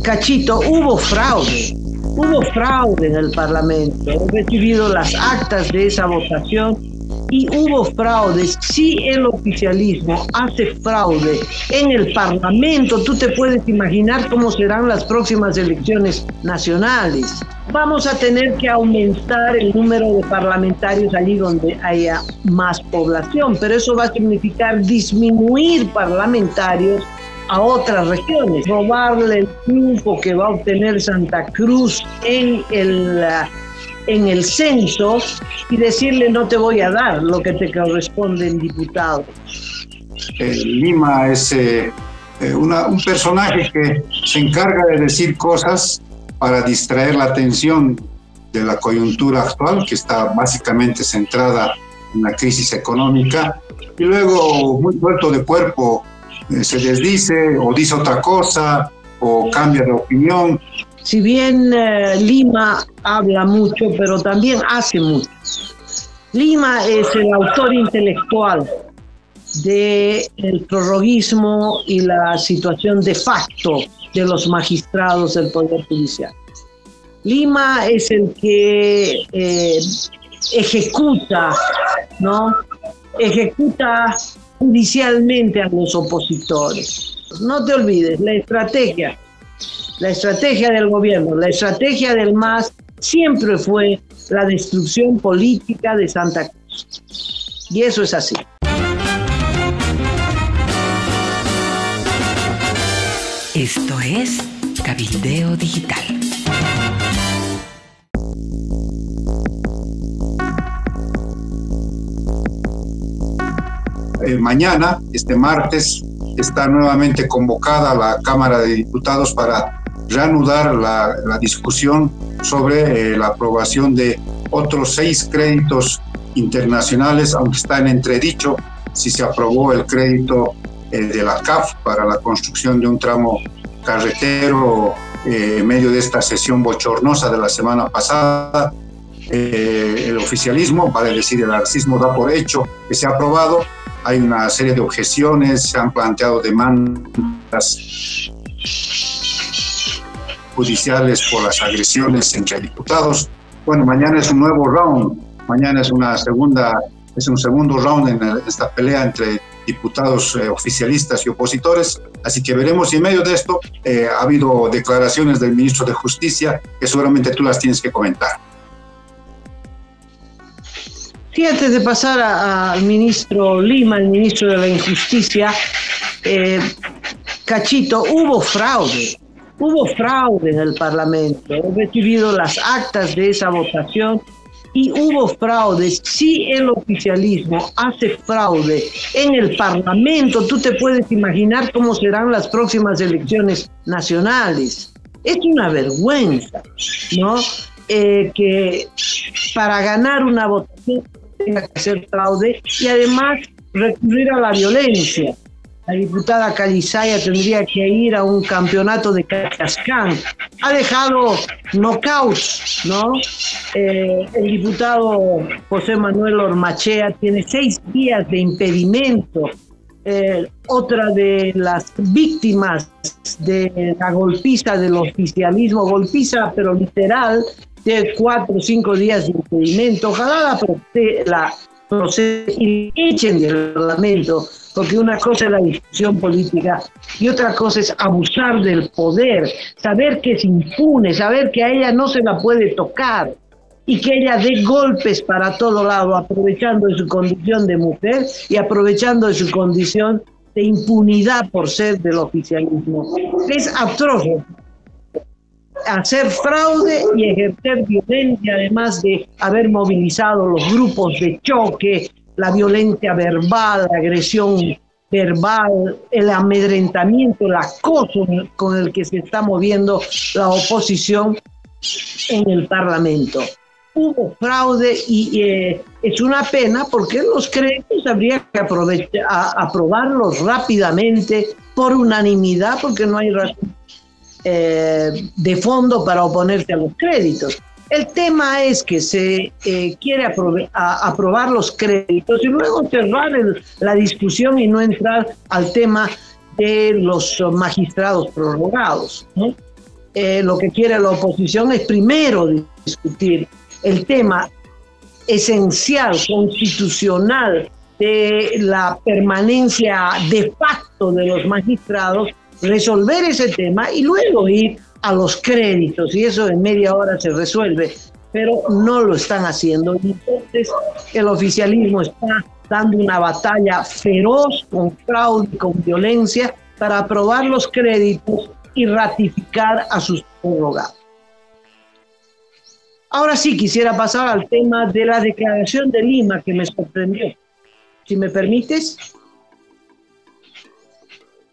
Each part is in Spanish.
Cachito, hubo fraude en el Parlamento. He recibido las actas de esa votación y hubo fraude. Si el oficialismo hace fraude en el Parlamento, tú te puedes imaginar cómo serán las próximas elecciones nacionales. Vamos a tener que aumentar el número de parlamentarios allí donde haya más población, pero eso va a significar disminuir parlamentarios a otras regiones, robarle el triunfo que va a obtener Santa Cruz en el censo y decirle no te voy a dar lo que te corresponde en diputado. Lima es un personaje que se encarga de decir cosas para distraer la atención de la coyuntura actual, que está básicamente centrada en la crisis económica, y luego muy suelto de cuerpo se desdice o dice otra cosa o cambia de opinión. Si bien Lima habla mucho, pero también hace mucho. Lima es el autor intelectual del prorroguismo y la situación de facto de los magistrados del Poder Judicial. Lima es el que ejecuta judicialmente a los opositores. No te olvides, la estrategia del gobierno, la estrategia del MAS siempre fue la destrucción política de Santa Cruz. Y eso es así. Esto es Cabildeo Digital. Mañana, este martes, está nuevamente convocada la Cámara de Diputados para reanudar la discusión sobre la aprobación de otros 6 créditos internacionales, aunque está en entredicho si se aprobó el crédito de la CAF para la construcción de un tramo carretero en medio de esta sesión bochornosa de la semana pasada. El oficialismo, vale decir el arcismo, da por hecho que se ha aprobado. Hay una serie de objeciones, se han planteado demandas judiciales por las agresiones entre diputados. Bueno, mañana es un nuevo round, mañana es un segundo round en esta pelea entre diputados oficialistas y opositores, así que veremos si en medio de esto ha habido declaraciones del ministro de Justicia que seguramente tú las tienes que comentar. Sí, antes de pasar al ministro Lima, el ministro de la Injusticia, Cachito, hubo fraude en el Parlamento. He recibido las actas de esa votación y hubo fraude. Si el oficialismo hace fraude en el Parlamento, tú te puedes imaginar cómo serán las próximas elecciones nacionales. Es una vergüenza, ¿no? Que para ganar una votación tenga que hacer fraude y además recurrir a la violencia. La diputada Calizaya tendría que ir a un campeonato de Cachascán. Ha dejado knockouts, ¿no? El diputado José Manuel Ormachea tiene 6 días de impedimento. Otra de las víctimas de la golpiza del oficialismo, golpiza pero literal, de 4 o 5 días de impedimento. Ojalá la procesen y echen del Parlamento, porque una cosa es la discusión política y otra cosa es abusar del poder, saber que es impune, saber que a ella no se la puede tocar y que ella dé golpes para todo lado, aprovechando de su condición de mujer y aprovechando de su condición de impunidad por ser del oficialismo. Es atroz hacer fraude y ejercer violencia, además de haber movilizado los grupos de choque, la violencia verbal, la agresión verbal, el amedrentamiento, el acoso con el que se está moviendo la oposición en el Parlamento. Hubo fraude y es una pena porque los créditos habría que aprobarlos rápidamente por unanimidad, porque no hay razón de fondo para oponerse a los créditos. El tema es que se quiere aprobar los créditos y luego cerrar la discusión y no entrar al tema de los magistrados prorrogados, ¿no? lo que quiere la oposición es primero discutir el tema esencial, constitucional, de la permanencia de facto de los magistrados, resolver ese tema y luego ir a los créditos, y eso en media hora se resuelve, pero no lo están haciendo. Entonces el oficialismo está dando una batalla feroz, con fraude y con violencia, para aprobar los créditos y ratificar a sus prorrogados. Ahora sí quisiera pasar al tema de la declaración de Lima, que me sorprendió. Si me permites.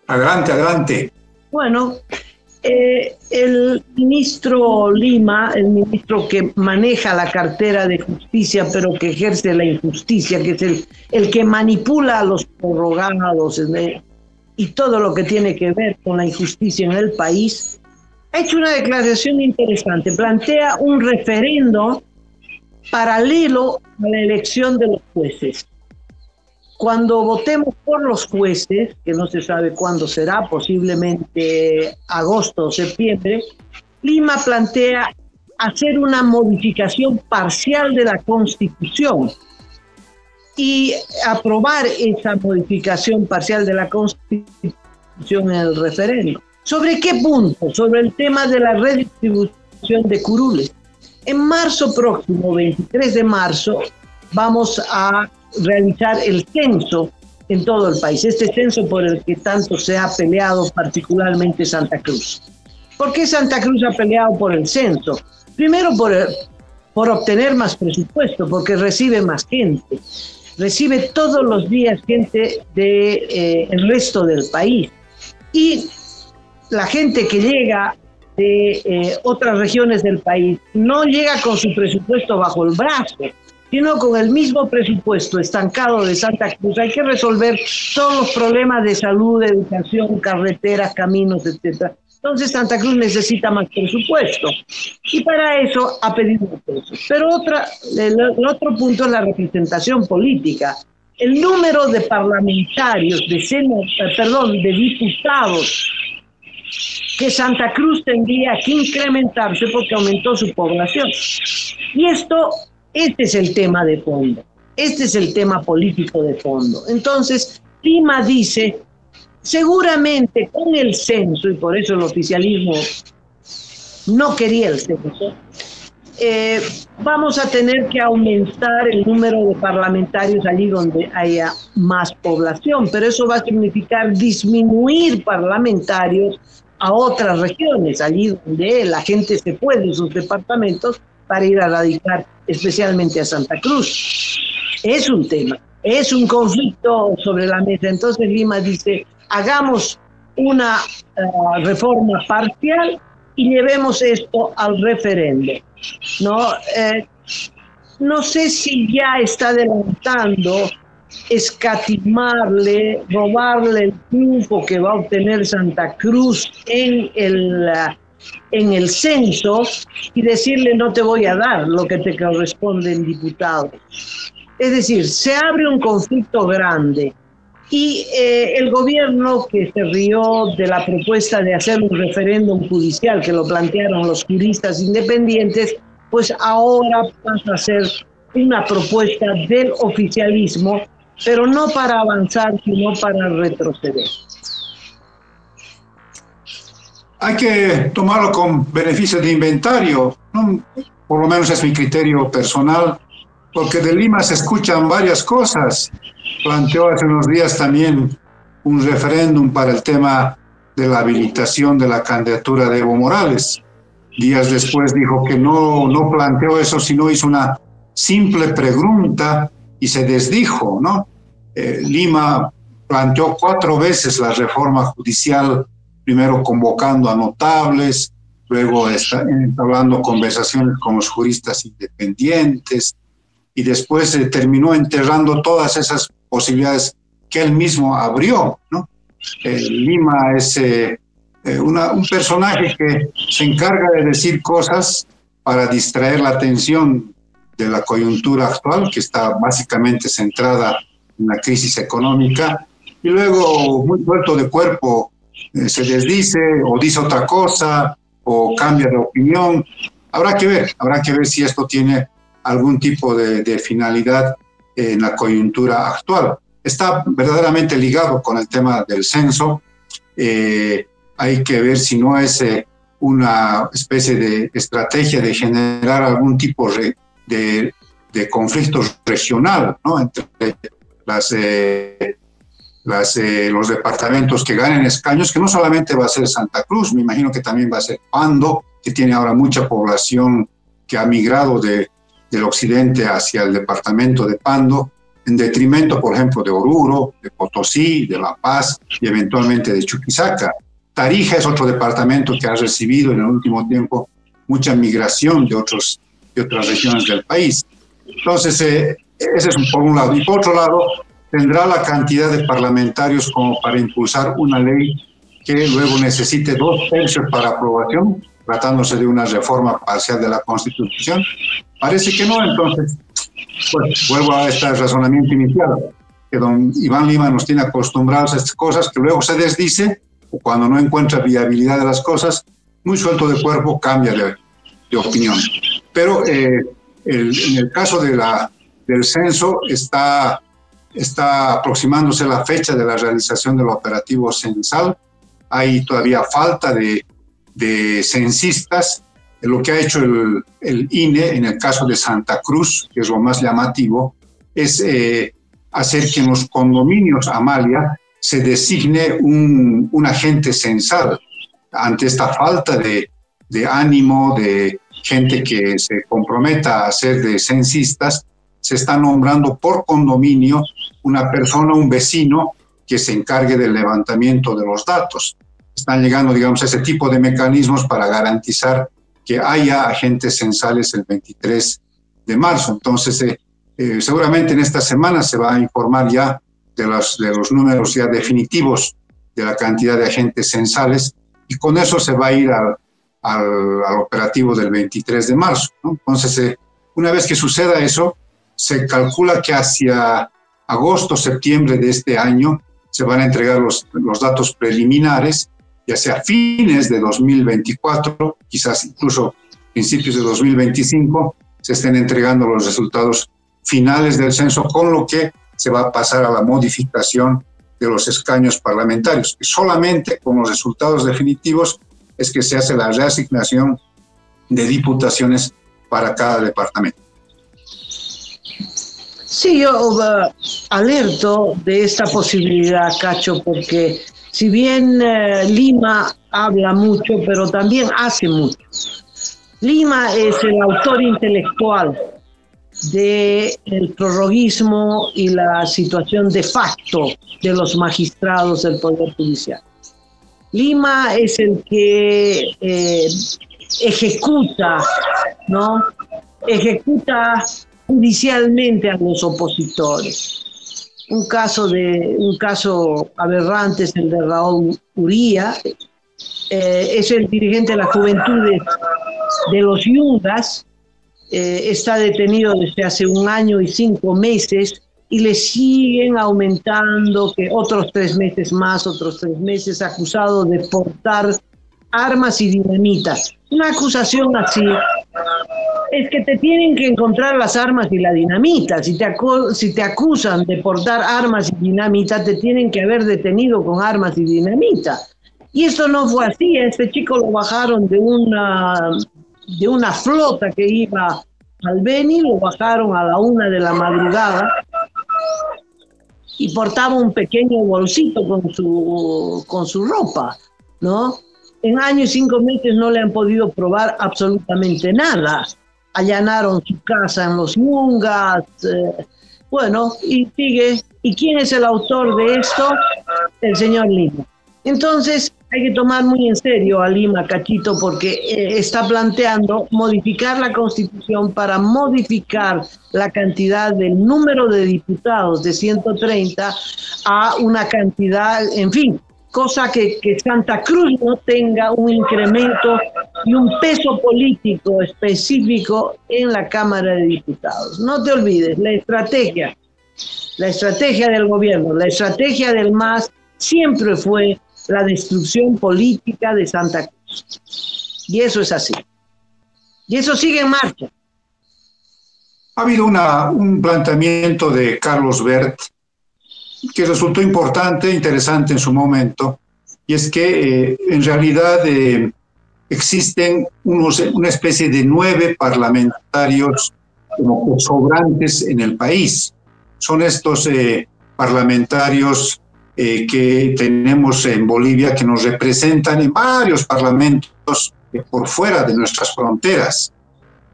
Adelante, adelante. Bueno, el ministro Lima, el ministro que maneja la cartera de justicia, pero que ejerce la injusticia, que es el que manipula a los prorrogados y todo lo que tiene que ver con la injusticia en el país, ha hecho una declaración interesante. Plantea un referendo paralelo a la elección de los jueces. Cuando votemos por los jueces, que no se sabe cuándo será, posiblemente agosto o septiembre, Lima plantea hacer una modificación parcial de la Constitución y aprobar esa modificación parcial de la Constitución en el referendo. ¿Sobre qué punto? Sobre el tema de la redistribución de curules. En marzo próximo, 23 de marzo, vamos a realizar el censo en todo el país, este censo por el que tanto se ha peleado, particularmente Santa Cruz. ¿Por qué Santa Cruz ha peleado por el censo? Primero por obtener más presupuesto, porque recibe más gente, recibe todos los días gente del resto del país, y la gente que llega de otras regiones del país no llega con su presupuesto bajo el brazo, sino con el mismo presupuesto estancado de Santa Cruz. Hay que resolver todos los problemas de salud, de educación, carreteras, caminos, etc. Entonces Santa Cruz necesita más presupuesto, y para eso ha pedido pesos. Pero el otro punto es la representación política. El número de parlamentarios, de diputados que Santa Cruz tendría que incrementarse porque aumentó su población. Y este es el tema de fondo, este es el tema político de fondo. Entonces, Lima dice, seguramente con el censo, y por eso el oficialismo no quería el censo, vamos a tener que aumentar el número de parlamentarios allí donde haya más población, pero eso va a significar disminuir parlamentarios a otras regiones, allí donde la gente se fue de sus departamentos para ir a radicar especialmente a Santa Cruz. Es un tema, es un conflicto sobre la mesa. Entonces Lima dice, hagamos una reforma parcial y llevemos esto al referendo. No sé si ya está adelantando escatimarle, robarle el triunfo que va a obtener Santa Cruz en el censo y decirle no te voy a dar lo que te corresponde en diputados. Es decir, se abre un conflicto grande y el gobierno, que se rió de la propuesta de hacer un referéndum judicial que lo plantearon los juristas independientes, pues ahora pasa a ser una propuesta del oficialismo, pero no para avanzar, sino para retroceder. Hay que tomarlo con beneficio de inventario, ¿no? Por lo menos es mi criterio personal, porque de Lima se escuchan varias cosas. Planteó hace unos días también un referéndum para el tema de la habilitación de la candidatura de Evo Morales. Días después dijo que no planteó eso, sino hizo una simple pregunta y se desdijo, ¿no? Lima planteó 4 veces la reforma judicial, primero convocando a notables, luego entablando conversaciones con los juristas independientes, y después terminó enterrando todas esas posibilidades que él mismo abrió, ¿no? Lima es un personaje que se encarga de decir cosas para distraer la atención de la coyuntura actual, que está básicamente centrada en la crisis económica, y luego, muy suelto de cuerpo, se desdice o dice otra cosa, o cambia de opinión. Habrá que ver si esto tiene algún tipo de finalidad en la coyuntura actual. Está verdaderamente ligado con el tema del censo. Hay que ver si no es una especie de estrategia de generar algún tipo de conflicto regional, ¿no?, entre los departamentos que ganen escaños, que no solamente va a ser Santa Cruz, me imagino que también va a ser Pando, que tiene ahora mucha población que ha migrado del occidente hacia el departamento de Pando, en detrimento, por ejemplo, de Oruro, de Potosí, de La Paz y eventualmente de Chuquisaca. Tarija es otro departamento que ha recibido en el último tiempo mucha migración de otras regiones del país. Entonces, ese es por un lado. Y por otro lado, tendrá la cantidad de parlamentarios como para impulsar una ley que luego necesite 2/3 para aprobación, tratándose de una reforma parcial de la Constitución. Parece que no, entonces, pues vuelvo a este razonamiento inicial, que don Iván Lima nos tiene acostumbrados a estas cosas, que luego se desdice, o cuando no encuentra viabilidad de las cosas, muy suelto de cuerpo, cambia de opinión. Pero en el caso del censo está aproximándose la fecha de la realización del operativo censal. Hay todavía falta de censistas. Lo que ha hecho el INE en el caso de Santa Cruz, que es lo más llamativo, es hacer que en los condominios Amalia se designe un agente censal. Ante esta falta de ánimo de gente que se comprometa a ser de censistas, se está nombrando por condominio una persona, un vecino, que se encargue del levantamiento de los datos. Están llegando, digamos, a ese tipo de mecanismos para garantizar que haya agentes censales el 23 de marzo. Entonces, seguramente en esta semana se va a informar ya de los números ya definitivos de la cantidad de agentes censales, y con eso se va a ir al operativo del 23 de marzo, ¿no? Entonces, una vez que suceda eso, se calcula que hacia agosto, septiembre de este año se van a entregar los datos preliminares, y hacia fines de 2024, quizás incluso principios de 2025, se estén entregando los resultados finales del censo, con lo que se va a pasar a la modificación de los escaños parlamentarios. Y solamente con los resultados definitivos es que se hace la reasignación de diputaciones para cada departamento. Sí, yo alerto de esta posibilidad, Cacho, porque si bien Lima habla mucho, pero también hace mucho. Lima es el autor intelectual del prorroguismo y la situación de facto de los magistrados del Poder Judicial. Lima es el que ejecuta, ¿no? Ejecuta judicialmente a los opositores. Un caso aberrante es el de Raúl Uría. Es el dirigente de las juventudes de los Yungas. Está detenido desde hace 1 año y 5 meses y le siguen aumentando, que otros 3 meses más, otros 3 meses, acusado de portar armas y dinamita. Una acusación así es que te tienen que encontrar las armas y la dinamita. Si te acusan de portar armas y dinamita, te tienen que haber detenido con armas y dinamita. Y esto no fue así. A este chico lo bajaron de una flota que iba al Beni, lo bajaron a la 1 de la madrugada y portaba un pequeño bolsito con su ropa, ¿no? En 1 año y 5 meses no le han podido probar absolutamente nada. Allanaron su casa en los Yungas, bueno, y sigue. ¿Y quién es el autor de esto? El señor Lima. Entonces, hay que tomar muy en serio a Lima, Cachito, porque está planteando modificar la Constitución para modificar la cantidad del número de diputados de 130 a una cantidad, en fin, cosa que Santa Cruz no tenga un incremento y un peso político específico en la Cámara de Diputados. No te olvides, la estrategia del gobierno, la estrategia del MAS siempre fue la destrucción política de Santa Cruz. Y eso es así. Y eso sigue en marcha. Ha habido un planteamiento de Carlos Bert que resultó importante, interesante en su momento, y es que en realidad existen una especie de 9 parlamentarios como sobrantes en el país. Son estos parlamentarios que tenemos en Bolivia, que nos representan en varios parlamentos por fuera de nuestras fronteras.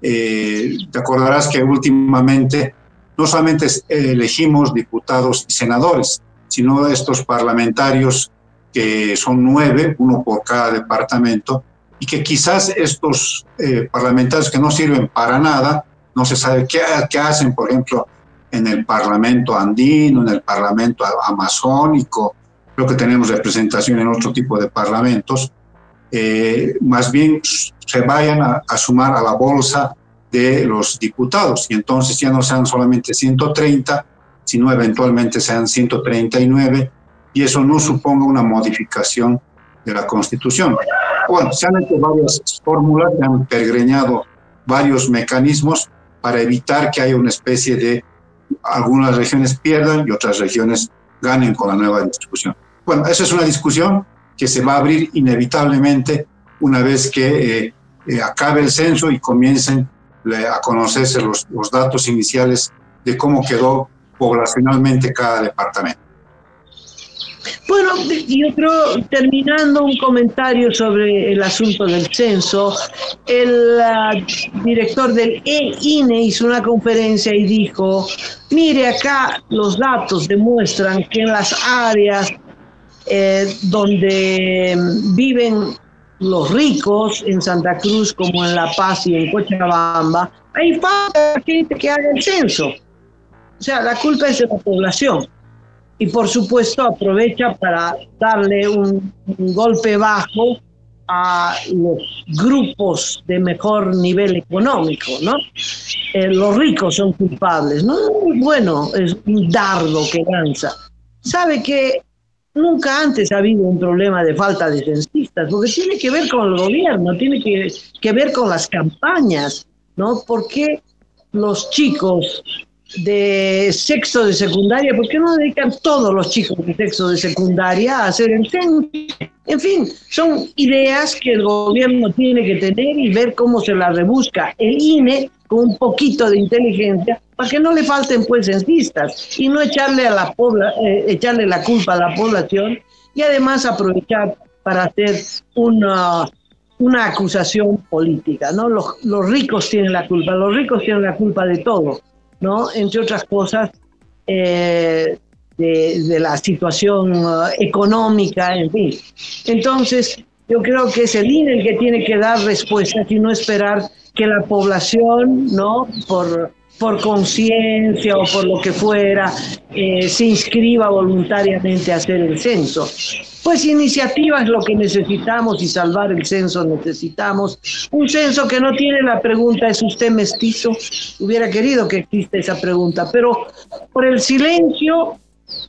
Te acordarás que últimamente no solamente elegimos diputados y senadores, sino estos parlamentarios que son 9, uno por cada departamento, y que quizás estos parlamentarios que no sirven para nada, no se sabe qué hacen, por ejemplo, en el Parlamento andino, en el Parlamento amazónico, creo que tenemos representación en otro tipo de parlamentos, más bien se vayan a sumar a la bolsa de los diputados, y entonces ya no sean solamente 130, sino eventualmente sean 139, y eso no suponga una modificación de la Constitución. Bueno, se han hecho varias fórmulas, se han pergreñado varios mecanismos para evitar que haya una especie de algunas regiones pierdan y otras regiones ganen con la nueva distribución. Bueno, esa es una discusión que se va a abrir inevitablemente una vez que acabe el censo y comiencen a conocerse los datos iniciales de cómo quedó poblacionalmente cada departamento. Bueno, yo creo, terminando un comentario sobre el asunto del censo, el director del INE hizo una conferencia y dijo, mire, acá los datos demuestran que en las áreas donde viven los ricos, en Santa Cruz como en La Paz y en Cochabamba, hay falta gente que haga el censo. O sea, la culpa es de la población. Y por supuesto aprovecha para darle un golpe bajo a los grupos de mejor nivel económico, ¿no? Los ricos son culpables, ¿no? Bueno, es un dardo que lanza. Sabe que nunca antes ha habido un problema de falta de censistas, porque tiene que ver con el gobierno, tiene que ver con las campañas, ¿no? ¿Por qué los chicos de sexto de secundaria, por qué no dedican todos los chicos de sexto de secundaria a hacer el censo? En fin, son ideas que el gobierno tiene que tener y ver cómo se las rebusca el INE con un poquito de inteligencia para que no le falten pues censistas y no echarle la culpa a la población y además aprovechar para hacer una acusación política, ¿no? Los ricos tienen la culpa, los ricos tienen la culpa de todo, ¿no? Entre otras cosas, de la situación económica, en fin. Entonces, yo creo que es el INE el que tiene que dar respuestas y no esperar que la población, ¿no? Por conciencia o por lo que fuera, se inscriba voluntariamente a hacer el censo. Pues iniciativa es lo que necesitamos y salvar el censo necesitamos. Un censo que no tiene la pregunta, ¿es usted mestizo? Hubiera querido que exista esa pregunta, pero por el silencio,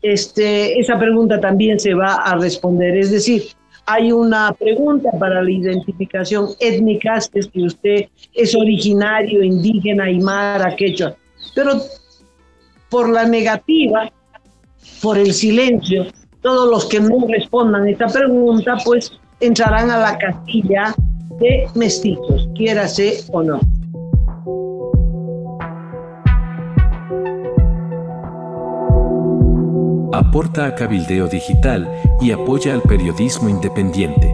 esa pregunta también se va a responder. Es decir, hay una pregunta para la identificación étnica, es que usted es originario, indígena, aymara, quechua. Pero por la negativa, por el silencio, todos los que no respondan esta pregunta, pues entrarán a la casilla de mestizos, quiérase o no. Aporta a Cabildeo Digital y apoya al periodismo independiente.